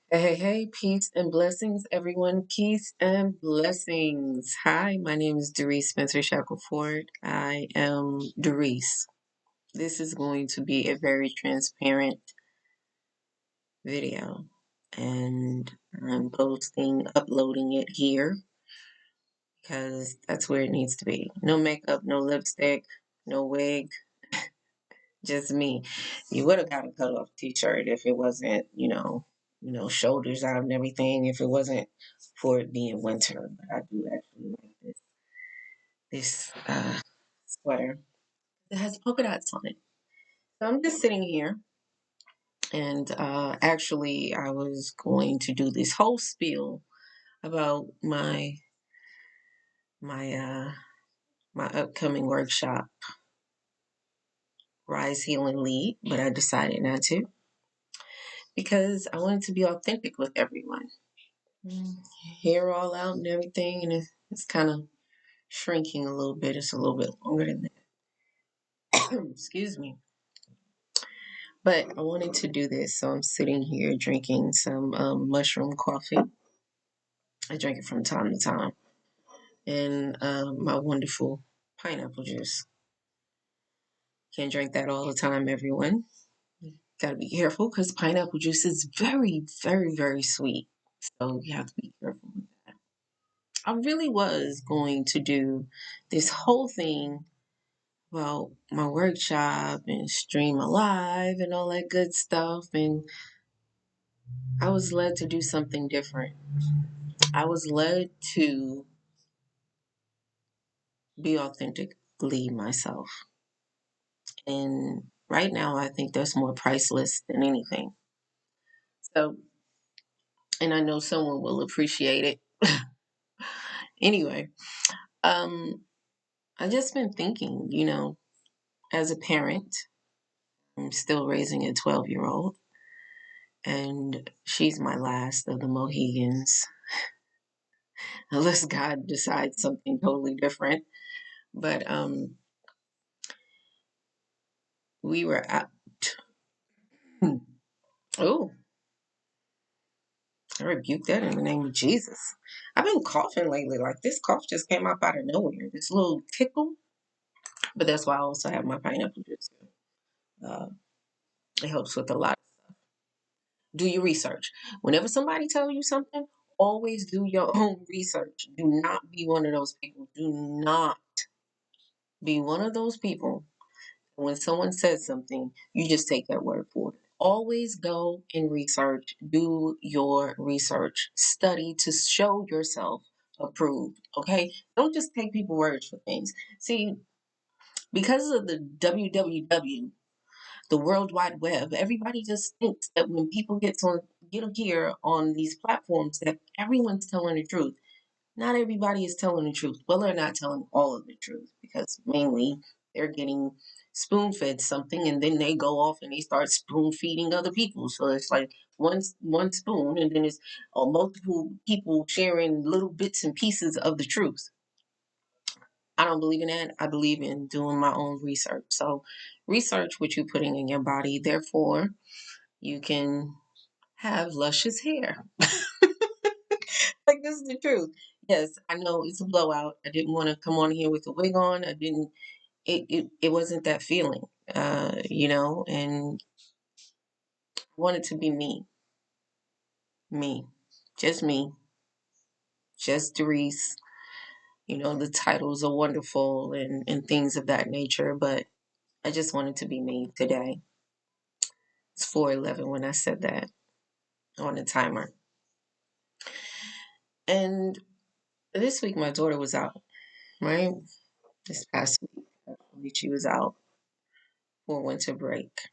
Hey, peace and blessings, everyone. Peace and blessings. Hi, my name is Dearice Spencer Shackelford. I am Dearice. This is going to be a very transparent video, and I'm uploading it here because that's where it needs to be. No makeup, no lipstick, no wig, just me. You would have got a cut off t-shirt if it wasn't, shoulders out and everything, if it wasn't for it being winter. But I do actually like this sweater. It has polka dots on it. So I'm just sitting here and actually I was going to do this whole spiel about my my upcoming workshop, Rise Healing Lead, but I decided not to because I wanted to be authentic with everyone. Hair all out and everything, and it's kind of shrinking a little bit. It's a little bit longer than that. Excuse me. But I wanted to do this, so I'm sitting here drinking some mushroom coffee. I drink it from time to time, and my wonderful pineapple juice. Can't drink that all the time, everyone. Got to be careful because pineapple juice is very, very, very sweet. So you have to be careful with that. I really was going to do this whole thing about my workshop and stream alive and all that good stuff. And I was led to do something different. I was led to be authentically myself. And right now, I think that's more priceless than anything. So, and I know someone will appreciate it. Anyway, um, I just been thinking, as a parent, I'm still raising a 12-year-old, and she's my last of the Mohegans, unless God decides something totally different. But we were at. Oh, I rebuke that in the name of Jesus. I've been coughing lately. Like this cough just came up out of nowhere. This little tickle. But that's why I also have my pineapple juice. Uh, it helps with a lot of stuff. Do your research. Whenever somebody tells you something, always do your own research. Do not be one of those people. Do not be one of those people. When someone says something, you just take that word for it. Always go and research. Do your research. Study to show yourself approved. Okay? Don't just take people's words for things. See, because of the WWW, the World Wide Web, everybody just thinks that when people get here on these platforms that everyone's telling the truth. Not everybody is telling the truth. Well, they're not telling all of the truth because mainly they're getting spoon fed something and then they go off and they start spoon feeding other people. So it's like one spoon and then it's multiple people sharing little bits and pieces of the truth. I don't believe in that. I believe in doing my own research. So research what you're putting in your body. Therefore, you can have luscious hair. Like this is the truth. Yes, I know it's a blowout. I didn't want to come on here with a wig on. I didn't. It wasn't that feeling, and I wanted to be me, just me, just Dearice. The titles are wonderful and things of that nature, but I just wanted to be me today. It's 4:11 when I said that on the timer. And this week my daughter was out, right? This past week, actually, she was out for winter break.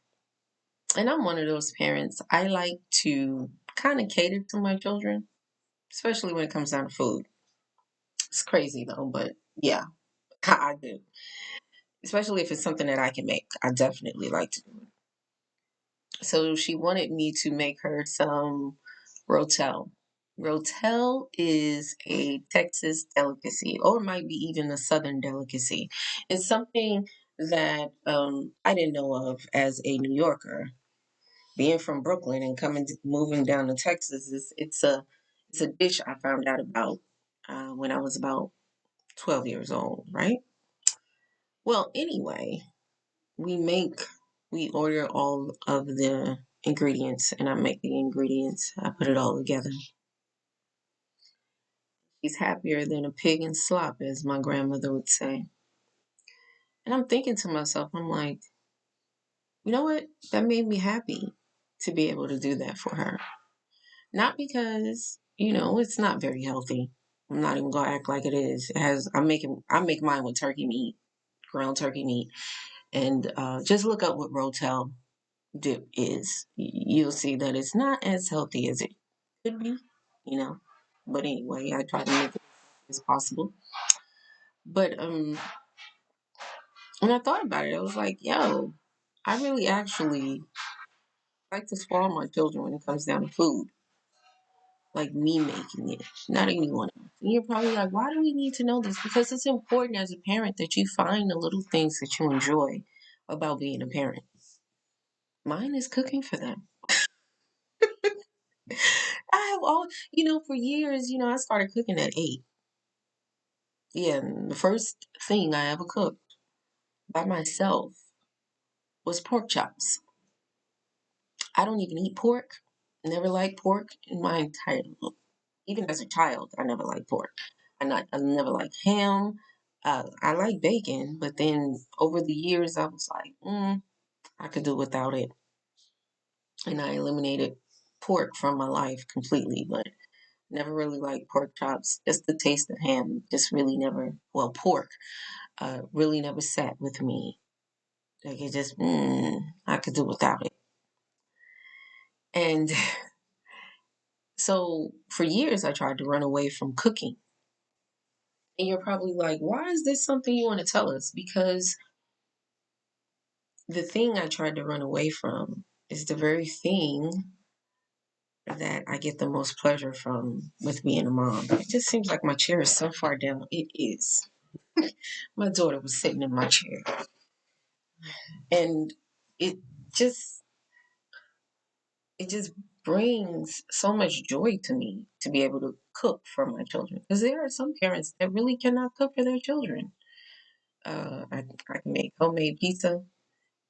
And I'm one of those parents. I like to kind of cater to my children, especially when it comes down to food. It's crazy though, but yeah, I do. Especially if it's something that I can make. I definitely like to do it. So she wanted me to make her some rotel. Rotel is a Texas delicacy, or it might be even a Southern delicacy. It's something that I didn't know of as a New Yorker. being from Brooklyn and moving down to Texas, it's a dish I found out about when I was about 12 years old, right? Well, anyway, we make we order all of the ingredients, and I make the ingredients. I put it all together. She's happier than a pig in slop, as my grandmother would say. And I'm thinking to myself, I'm like, you know what? That made me happy to be able to do that for her. Not because, it's not very healthy. I'm not even gonna act like it is. I make mine with turkey meat, ground turkey meat. And just look up what Rotel dip is. You'll see that it's not as healthy as it could be, you know. But anyway, I try to make it as possible. But when I thought about it, I was like, yo, I really actually like to spoil my children when it comes down to food. Like me making it, not anyone else. And you're probably like, why do we need to know this? Because it's important as a parent that you find the little things that you enjoy about being a parent. Mine is cooking for them. I have all, for years, I started cooking at 8. Yeah, and the first thing I ever cooked by myself was pork chops. I don't even eat pork. Never liked pork in my entire life. Even as a child, I never liked pork. I never liked ham. I like bacon, but then over the years, I was like, I could do without it, and I eliminated pork from my life completely. But never really liked pork chops. Just the taste of ham, just really never. Well, pork, really never sat with me. Like it just, I could do without it. And so for years, I tried to run away from cooking. And you're probably like, why is this something you want to tell us? Because the thing I tried to run away from is the very thing that I get the most pleasure from with being a mom. It just seems like my chair is so far down. It is. My daughter was sitting in my chair. And it just it just brings so much joy to me to be able to cook for my children. Because there are some parents that really cannot cook for their children. I can make homemade pizza.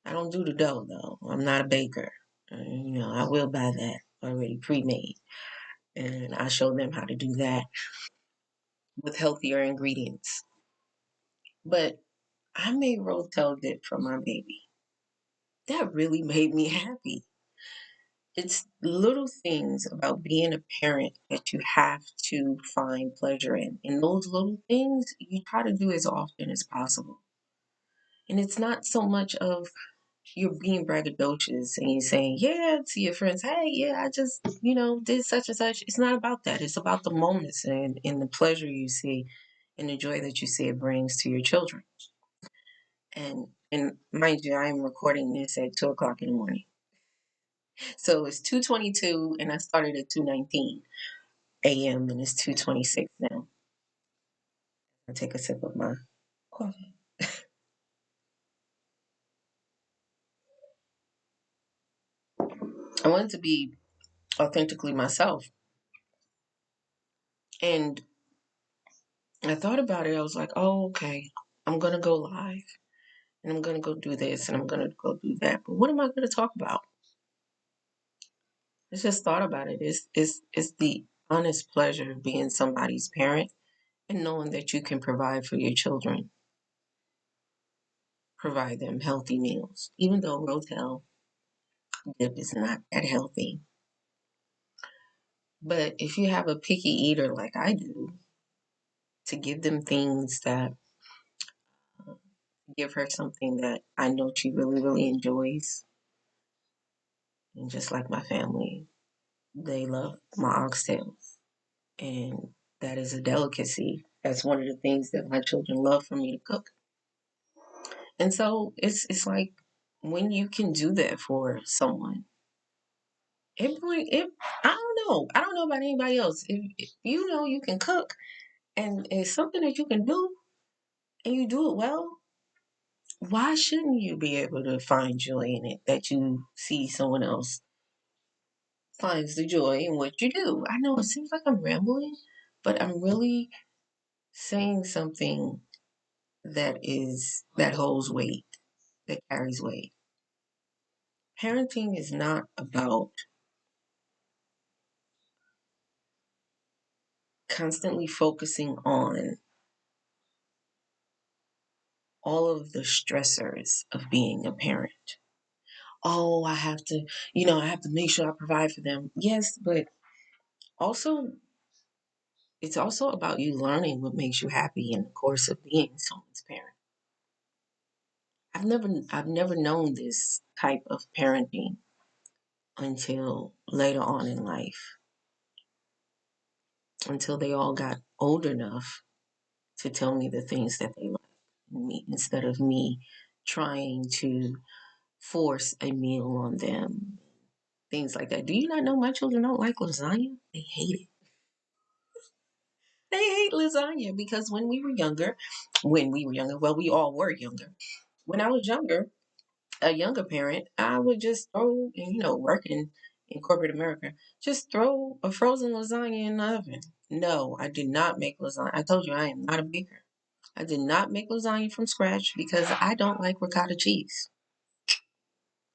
I don't do the dough though. I'm not a baker. I will buy that already pre-made, and I show them how to do that with healthier ingredients. But I made rotel dip for my baby. That really made me happy. It's little things about being a parent that you have to find pleasure in. And those little things you try to do as often as possible. And it's not so much of you're being braggadocious and you're saying, yeah, to your friends, hey, yeah, I just, did such and such. It's not about that. It's about the moments and the pleasure you see and the joy that you see it brings to your children. And mind you, I am recording this at 2 o'clock in the morning. So it's 2:22 and I started at 2:19 a.m. and it's 2:26 now. I take a sip of my coffee. I wanted to be authentically myself. And I thought about it. I was like, oh, okay, I'm going to go live and I'm going to go do this and I'm going to go do that. But what am I going to talk about? I just thought about it. It's the honest pleasure of being somebody's parent and knowing that you can provide for your children, provide them healthy meals, even though Rotel dip is not that healthy. But if you have a picky eater like I do, to give them things that give her something that I know she really, really enjoys. And just like my family, they love my oxtails. And that is a delicacy. That's one of the things that my children love for me to cook. And so it's like when you can do that for someone, it I don't know. I don't know about anybody else. If you know you can cook and it's something that you can do and you do it well, why shouldn't you be able to find joy in it that you see someone else finds the joy in what you do. I know it seems like I'm rambling, but I'm really saying something that holds weight, that carries weight. Parenting is not about constantly focusing on all of the stressors of being a parent. Oh, I have to make sure I provide for them. Yes, but also it's also about you learning what makes you happy in the course of being someone's parent. I've never known this type of parenting until later on in life, until they all got old enough to tell me the things that they like in me instead of me trying to force a meal on them, things like that. Do you not know my children don't like lasagna? They hate it. They hate lasagna because well, we all were younger. When I was younger, a younger parent, I would just throw, and working in corporate America, just throw a frozen lasagna in the oven. No, I did not make lasagna. I told you I am not a baker. I did not make lasagna from scratch because I don't like ricotta cheese.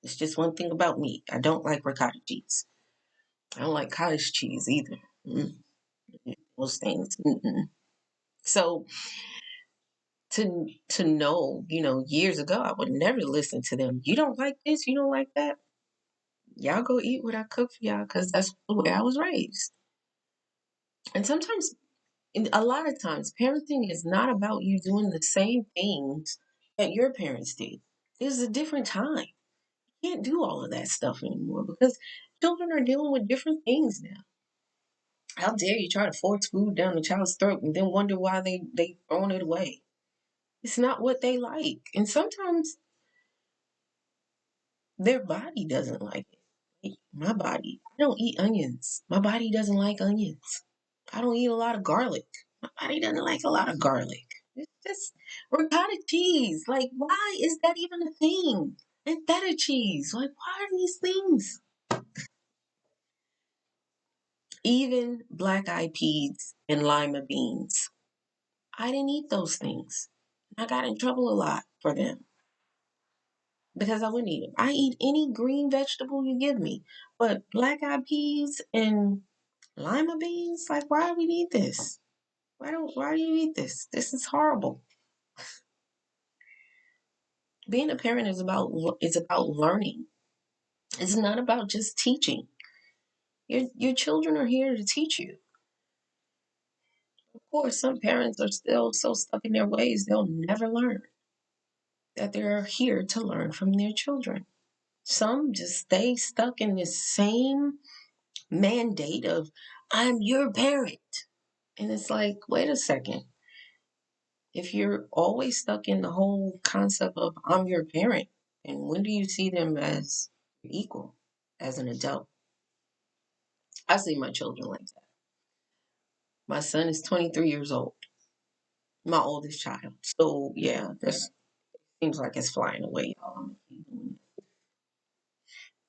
It's just one thing about me. I don't like ricotta cheese. I don't like cottage cheese either. Mm, those things. Mm-mm. So to know, years ago, I would never listen to them. You don't like this, you don't like that. Y'all go eat what I cook for y'all because that's the way I was raised. And sometimes, a lot of times, parenting is not about you doing the same things that your parents did. This is a different time. You can't do all of that stuff anymore because children are dealing with different things now. How dare you try to force food down the child's throat and then wonder why they throwing it away? It's not what they like. And sometimes their body doesn't like it. Like my body, I don't eat onions. My body doesn't like onions. I don't eat a lot of garlic. My body doesn't like a lot of garlic. It's just ricotta cheese. Like, why is that even a thing? And feta cheese. Like, why are these things? Even black eyed peas and lima beans. I didn't eat those things. I got in trouble a lot for them because I wouldn't eat them. I eat any green vegetable you give me, but black eyed peas and lima beans, like why do we need this? Why do you eat this? This is horrible. Being a parent is about learning. It's not about just teaching. Your children are here to teach you. Of course, some parents are still so stuck in their ways they'll never learn that they're here to learn from their children. Some just stay stuck in this same mandate of I'm your parent. And it's like, wait a second. If you're always stuck in the whole concept of I'm your parent, and when do you see them as equal, as an adult? I see my children like that. My son is 23 years old, my oldest child. So yeah, this seems like it's flying away, y'all.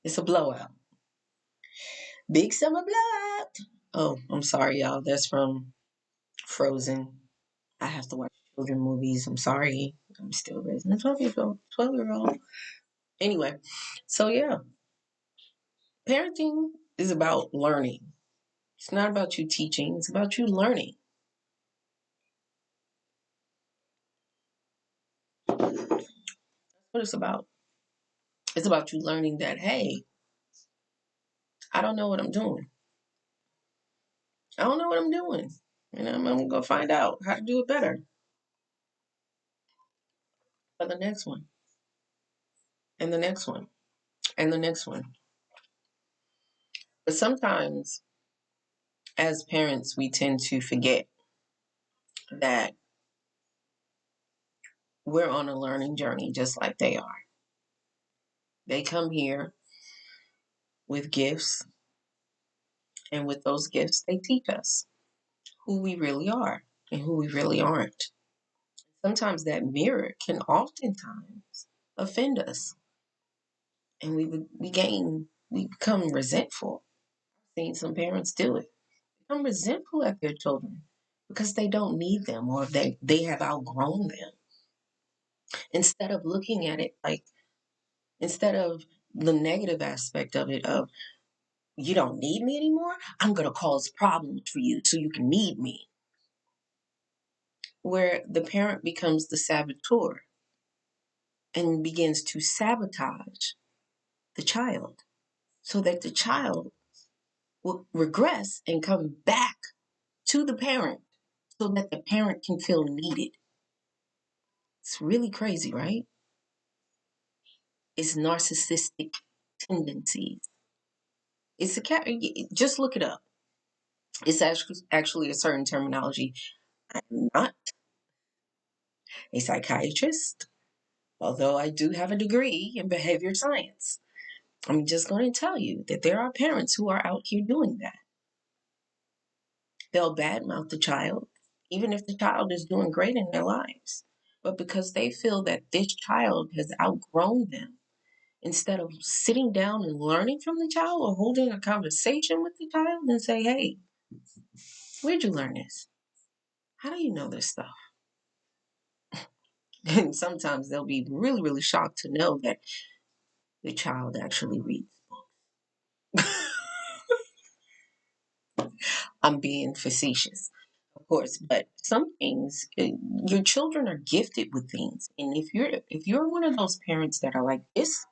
It's a blowout. Big summer blowout. Oh, I'm sorry, y'all. That's from Frozen. I have to watch children movies. I'm sorry. I'm still raising a 12-year-old. 12-year-old. Anyway, so yeah, parenting is about learning. It's not about you teaching. It's about you learning. That's what it's about. It's about you learning that, hey, I don't know what I'm doing. I don't know what I'm doing. And I'm going to go find out how to do it better for the next one, and the next one, and the next one. But sometimes, as parents, we tend to forget that we're on a learning journey just like they are. They come here with gifts, and with those gifts, they teach us who we really are and who we really aren't. Sometimes that mirror can oftentimes offend us, and we become resentful. Seen some parents do it. Become resentful at their children because they don't need them or they have outgrown them. Instead of looking at it like, instead of the negative aspect of it, of you don't need me anymore, I'm going to cause problems for you so you can need me. Where the parent becomes the saboteur and begins to sabotage the child so that the child will regress and come back to the parent so that the parent can feel needed. It's really crazy, right? It's narcissistic tendencies. It's a cat. Just look it up. It's actually a certain terminology. I'm not a psychiatrist, although I do have a degree in behavior science. I'm just going to tell you that there are parents who are out here doing that. They'll badmouth the child, even if the child is doing great in their lives. But because they feel that this child has outgrown them, instead of sitting down and learning from the child or holding a conversation with the child and say, hey, where'd you learn this? How do you know this stuff? And sometimes they'll be really, really shocked to know that the child actually reads books. I'm being facetious, of course, but some things, your children are gifted with things. And if you're one of those parents that are like this,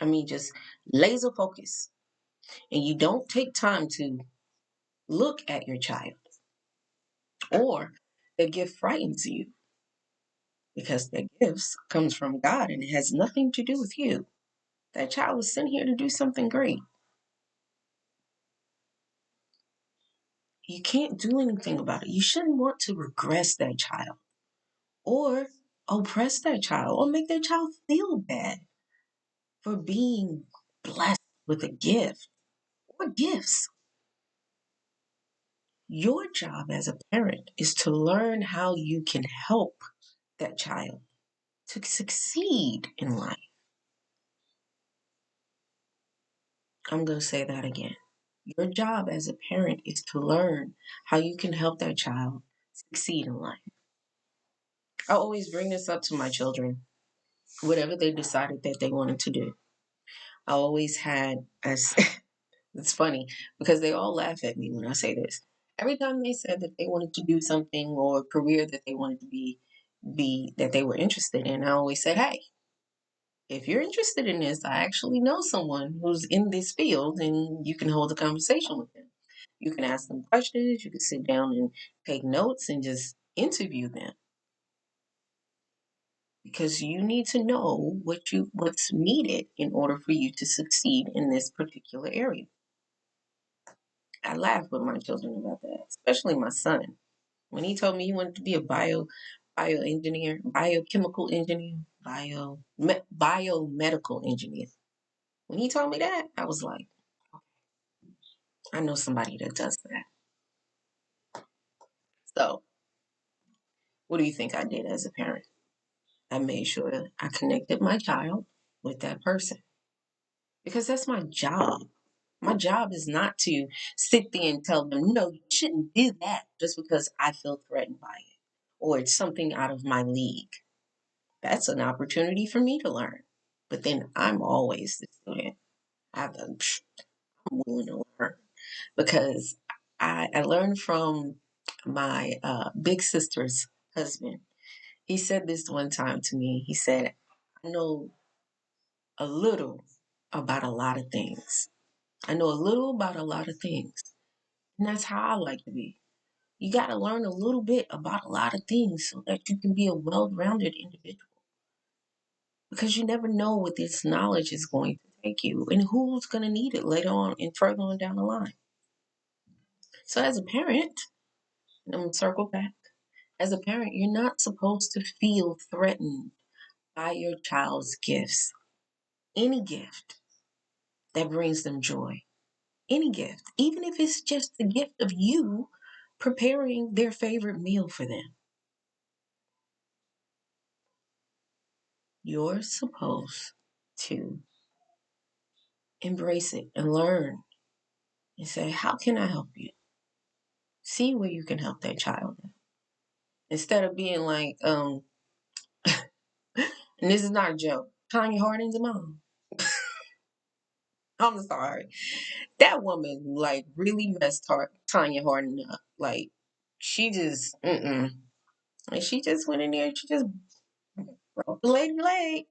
I mean, just laser focus, and you don't take time to look at your child, or the gift frightens you because the gifts comes from God and it has nothing to do with you. That child was sent here to do something great. You can't do anything about it. You shouldn't want to regress that child or oppress that child or make that child feel bad for being blessed with a gift or gifts. Your job as a parent is to learn how you can help that child to succeed in life. I'm going to say that again. Your job as a parent is to learn how you can help that child succeed in life. I always bring this up to my children, whatever they decided that they wanted to do. I always had, as it's funny because they all laugh at me when I say this. Every time they said that they wanted to do something or a career that they wanted to be that they were interested in, I always said, hey, if you're interested in this, I actually know someone who's in this field and you can hold a conversation with them. You can ask them questions, you can sit down and take notes and just interview them. Because you need to know what's needed in order for you to succeed in this particular area. I laugh with my children about that, especially my son. When he told me he wanted to be a bioengineer, biochemical engineer, biomedical engineer. When he told me that, I was like, I know somebody that does that. So, what do you think I did as a parent? I made sure I connected my child with that person because that's my job. My job is not to sit there and tell them, no, you shouldn't do that just because I feel threatened by it or it's something out of my league. That's an opportunity for me to learn. But then I'm always the student. I'm willing to learn because I learned from my big sister's husband. He said this one time to me. He said, I know a little about a lot of things. I know a little about a lot of things. And that's how I like to be. You got to learn a little bit about a lot of things so that you can be a well rounded individual. Because you never know what this knowledge is going to take you and who's going to need it later on and further on down the line. So, as a parent, and I'm going to circle back. As a parent, you're not supposed to feel threatened by your child's gifts. Any gift that brings them joy. Any gift, even if it's just the gift of you preparing their favorite meal for them. You're supposed to embrace it and learn and say, how can I help you? See where you can help that child. Instead of being like, and this is not a joke, Tanya Harding's mom. I'm sorry. That woman, like, really messed Tanya Harding up. Like, she just, mm-mm. And she just went in there and she just broke the lady leg.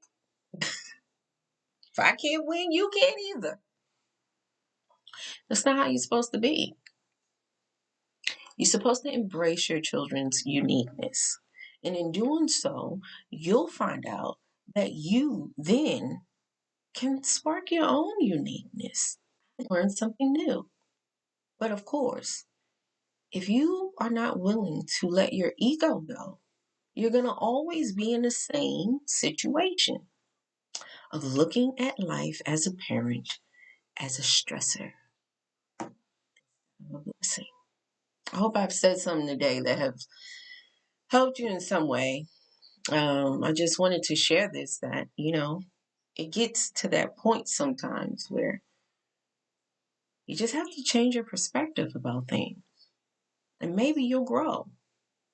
If I can't win, you can't either. That's not how you're supposed to be. You're supposed to embrace your children's uniqueness. And in doing so, you'll find out that you then can spark your own uniqueness, learn something new. But of course, if you are not willing to let your ego go, you're going to always be in the same situation of looking at life as a parent as a stressor, a blessing. I hope I've said something today that has helped you in some way. I just wanted to share this that, it gets to that point sometimes where you just have to change your perspective about things and maybe you'll grow.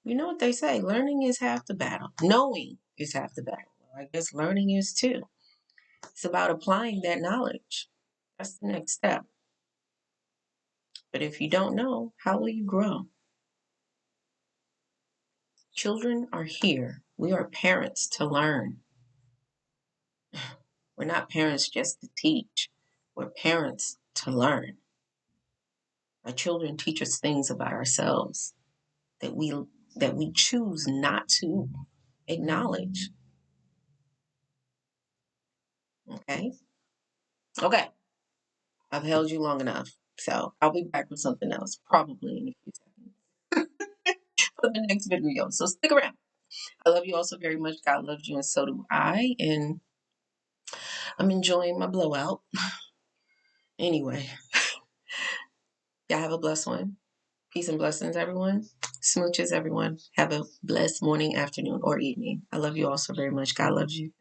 You know what they say, learning is half the battle. Knowing is half the battle. Well, I guess learning is too. It's about applying that knowledge. That's the next step. But if you don't know, how will you grow? Children are here. We are parents to learn. We're not parents just to teach. We're parents to learn. Our children teach us things about ourselves that we choose not to acknowledge. Okay? Okay. I've held you long enough. So I'll be back with something else, probably in a few seconds for the next video. So stick around. I love you all so very much. God loves you, and so do I. And I'm enjoying my blowout. Anyway, y'all have a blessed one. Peace and blessings, everyone. Smooches, everyone. Have a blessed morning, afternoon, or evening. I love you all so very much. God loves you.